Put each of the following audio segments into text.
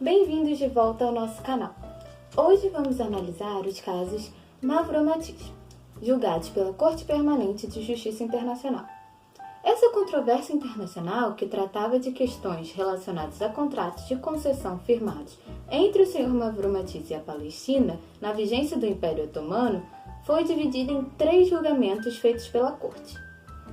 Bem-vindos de volta ao nosso canal. Hoje vamos analisar os casos Mavromatis, julgados pela Corte Permanente de Justiça Internacional. Essa controvérsia internacional, que tratava de questões relacionadas a contratos de concessão firmados entre o Sr. Mavromatis e a Palestina, na vigência do Império Otomano, foi dividida em 3 julgamentos feitos pela Corte.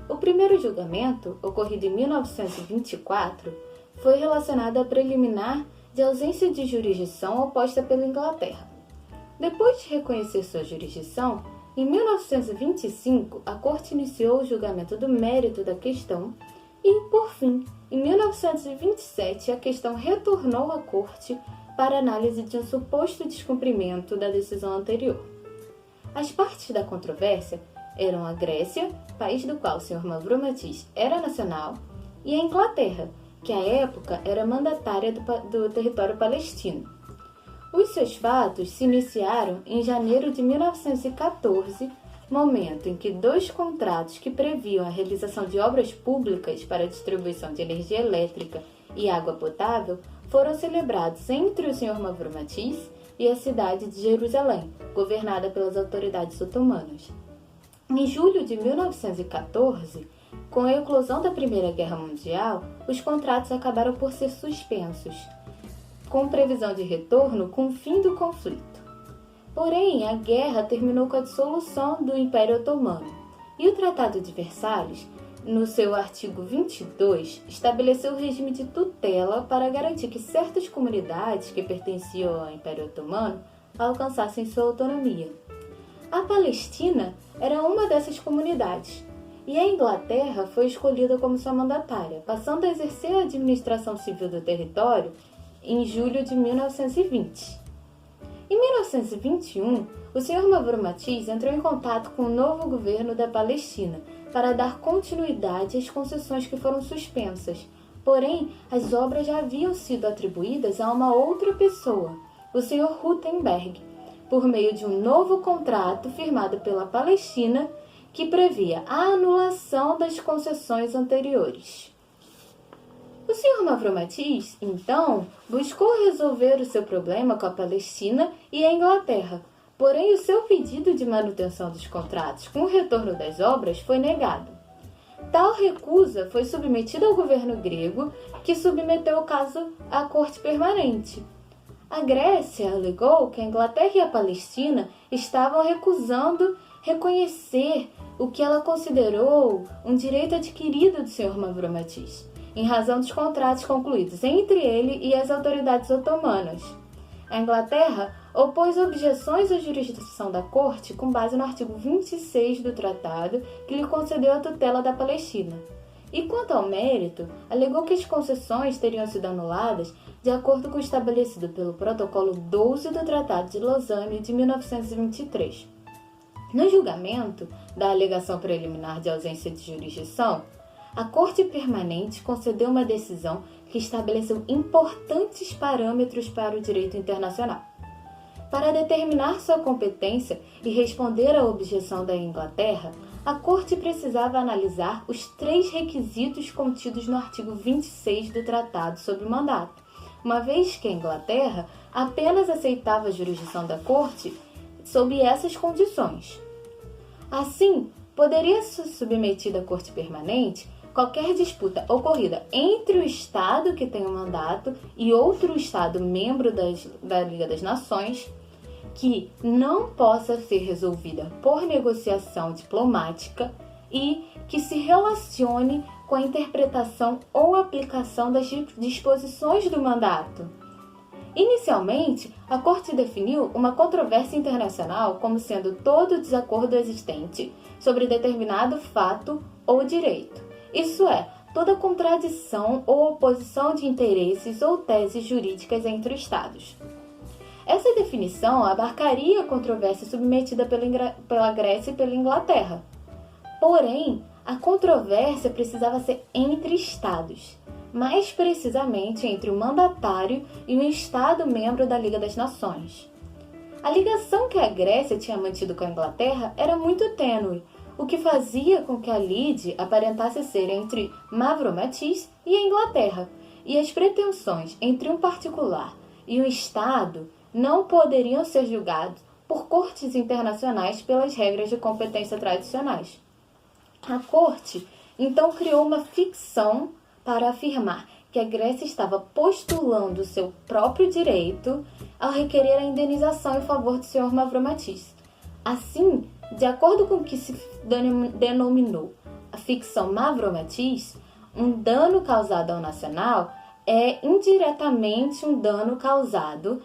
O primeiro julgamento, ocorrido em 1924, foi relacionado à preliminar de ausência de jurisdição oposta pela Inglaterra. Depois de reconhecer sua jurisdição, em 1925, a Corte iniciou o julgamento do mérito da questão e, por fim, em 1927, a questão retornou à Corte para análise de um suposto descumprimento da decisão anterior. As partes da controvérsia eram a Grécia, país do qual o Sr. Mavromatis era nacional, e a Inglaterra, que à época era mandatária do território palestino. Os seus fatos se iniciaram em janeiro de 1914, momento em que 2 contratos que previam a realização de obras públicas para a distribuição de energia elétrica e água potável foram celebrados entre o Sr. Mavromatis e a cidade de Jerusalém, governada pelas autoridades otomanas. Em julho de 1914, com a eclosão da Primeira Guerra Mundial, os contratos acabaram por ser suspensos, com previsão de retorno com o fim do conflito. Porém, a guerra terminou com a dissolução do Império Otomano, e o Tratado de Versalhes, no seu artigo 22, estabeleceu o regime de tutela para garantir que certas comunidades que pertenciam ao Império Otomano alcançassem sua autonomia. A Palestina era uma dessas comunidades, e a Inglaterra foi escolhida como sua mandatária, passando a exercer a administração civil do território em julho de 1920. Em 1921, o Sr. Mavromatis entrou em contato com o novo governo da Palestina para dar continuidade às concessões que foram suspensas. Porém, as obras já haviam sido atribuídas a uma outra pessoa, o Sr. Rutenberg, por meio de um novo contrato firmado pela Palestina que previa a anulação das concessões anteriores. O Sr. Mavromatis, então, buscou resolver o seu problema com a Palestina e a Inglaterra, porém o seu pedido de manutenção dos contratos com o retorno das obras foi negado. Tal recusa foi submetida ao governo grego, que submeteu o caso à Corte Permanente. A Grécia alegou que a Inglaterra e a Palestina estavam recusando reconhecer o que ela considerou um direito adquirido do Sr. Mavromatis, em razão dos contratos concluídos entre ele e as autoridades otomanas. A Inglaterra opôs objeções à jurisdição da Corte com base no artigo 26 do tratado, que lhe concedeu a tutela da Palestina. E quanto ao mérito, alegou que as concessões teriam sido anuladas de acordo com o estabelecido pelo Protocolo 12 do Tratado de Lausanne de 1923. No julgamento da alegação preliminar de ausência de jurisdição, a Corte Permanente concedeu uma decisão que estabeleceu importantes parâmetros para o direito internacional. Para determinar sua competência e responder à objeção da Inglaterra, a Corte precisava analisar os 3 requisitos contidos no artigo 26 do Tratado sobre o Mandato, uma vez que a Inglaterra apenas aceitava a jurisdição da Corte sob essas condições. Assim, poderia ser submetida à Corte Permanente qualquer disputa ocorrida entre o Estado que tem o mandato e outro Estado membro da Liga das Nações, que não possa ser resolvida por negociação diplomática e que se relacione com a interpretação ou aplicação das disposições do mandato. Inicialmente, a Corte definiu uma controvérsia internacional como sendo todo desacordo existente sobre determinado fato ou direito, isso é, toda contradição ou oposição de interesses ou teses jurídicas entre Estados. Essa definição abarcaria a controvérsia submetida pela Grécia e pela Inglaterra. Porém, a controvérsia precisava ser entre Estados, mais precisamente entre o mandatário e um Estado membro da Liga das Nações. A ligação que a Grécia tinha mantido com a Inglaterra era muito tênue, o que fazia com que a lide aparentasse ser entre Mavromatis e a Inglaterra, e as pretensões entre um particular e um Estado não poderiam ser julgados por cortes internacionais pelas regras de competência tradicionais. A corte, então, criou uma ficção para afirmar que a Grécia estava postulando seu próprio direito ao requerer a indenização em favor do Sr. Mavromatis. Assim, de acordo com o que se denominou a ficção Mavromatis, um dano causado ao nacional é indiretamente um dano causado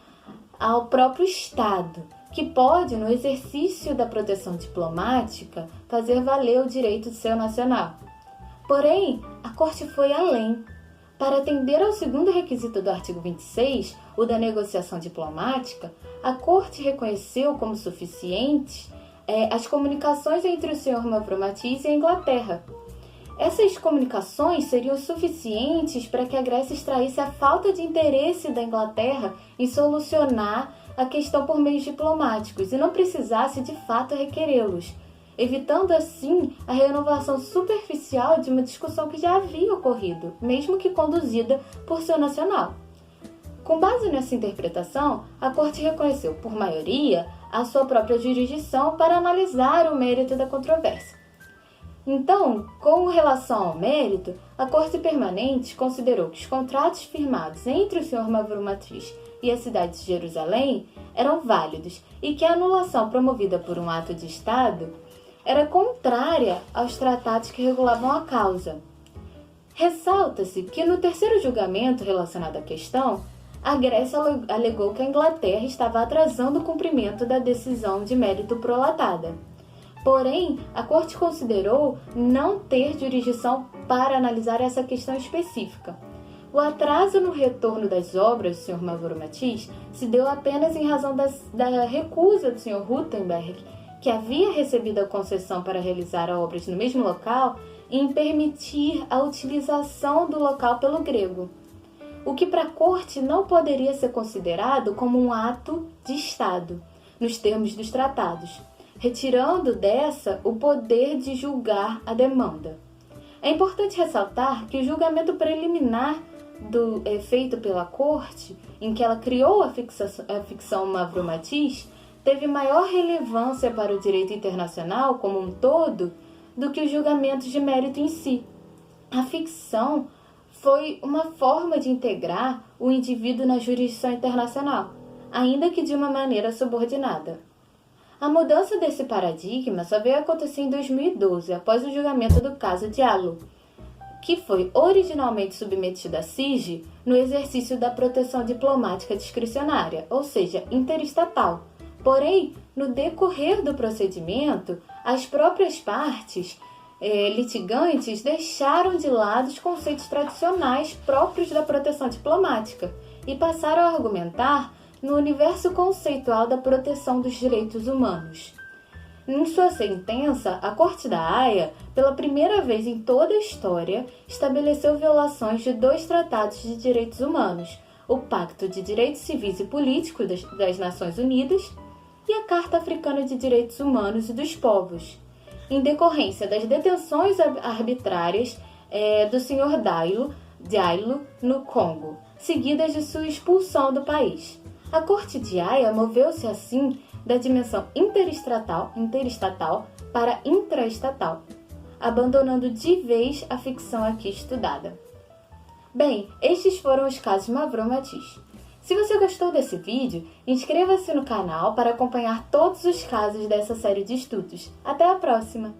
ao próprio Estado, que pode, no exercício da proteção diplomática, fazer valer o direito de seu nacional. Porém, a Corte foi além. Para atender ao segundo requisito do artigo 26, o da negociação diplomática, a Corte reconheceu como suficientes as comunicações entre o Sr. Mavromatis e a Inglaterra. Essas comunicações seriam suficientes para que a Grécia extraísse a falta de interesse da Inglaterra em solucionar a questão por meios diplomáticos e não precisasse de fato requerê-los, evitando assim a renovação superficial de uma discussão que já havia ocorrido, mesmo que conduzida por seu nacional. Com base nessa interpretação, a Corte reconheceu, por maioria, a sua própria jurisdição para analisar o mérito da controvérsia. Então, com relação ao mérito, a Corte Permanente considerou que os contratos firmados entre o Sr. Mavromatis e a cidade de Jerusalém eram válidos e que a anulação promovida por um ato de Estado era contrária aos tratados que regulavam a causa. Ressalta-se que no terceiro julgamento relacionado à questão, a Grécia alegou que a Inglaterra estava atrasando o cumprimento da decisão de mérito prolatada. Porém, a Corte considerou não ter jurisdição para analisar essa questão específica. O atraso no retorno das obras do Sr. Mavromatis se deu apenas em razão da recusa do Sr. Rutenberg, que havia recebido a concessão para realizar obras no mesmo local, em permitir a utilização do local pelo grego, o que para a Corte não poderia ser considerado como um ato de Estado, nos termos dos tratados, retirando dessa o poder de julgar a demanda. É importante ressaltar que o julgamento preliminar feito pela Corte, em que ela criou a ficção Mavromatis, teve maior relevância para o direito internacional como um todo do que os julgamentos de mérito em si. A ficção foi uma forma de integrar o indivíduo na jurisdição internacional, ainda que de uma maneira subordinada. A mudança desse paradigma só veio acontecer em 2012, após o julgamento do caso de Alu, que foi originalmente submetido a SIGE no exercício da proteção diplomática discricionária, ou seja, interestatal. Porém, no decorrer do procedimento, as próprias partes litigantes deixaram de lado os conceitos tradicionais próprios da proteção diplomática e passaram a argumentar no universo conceitual da proteção dos direitos humanos. Em sua sentença, a Corte da Haia, pela primeira vez em toda a história, estabeleceu violações de 2 tratados de direitos humanos, o Pacto de Direitos Civis e Políticos das Nações Unidas e a Carta Africana de Direitos Humanos e dos Povos, em decorrência das detenções arbitrárias do Sr. Diallo no Congo, seguidas de sua expulsão do país. A Corte de Haia moveu-se assim da dimensão interestatal para intraestatal, abandonando de vez a ficção aqui estudada. Bem, estes foram os casos Mavromatis. Se você gostou desse vídeo, inscreva-se no canal para acompanhar todos os casos dessa série de estudos. Até a próxima!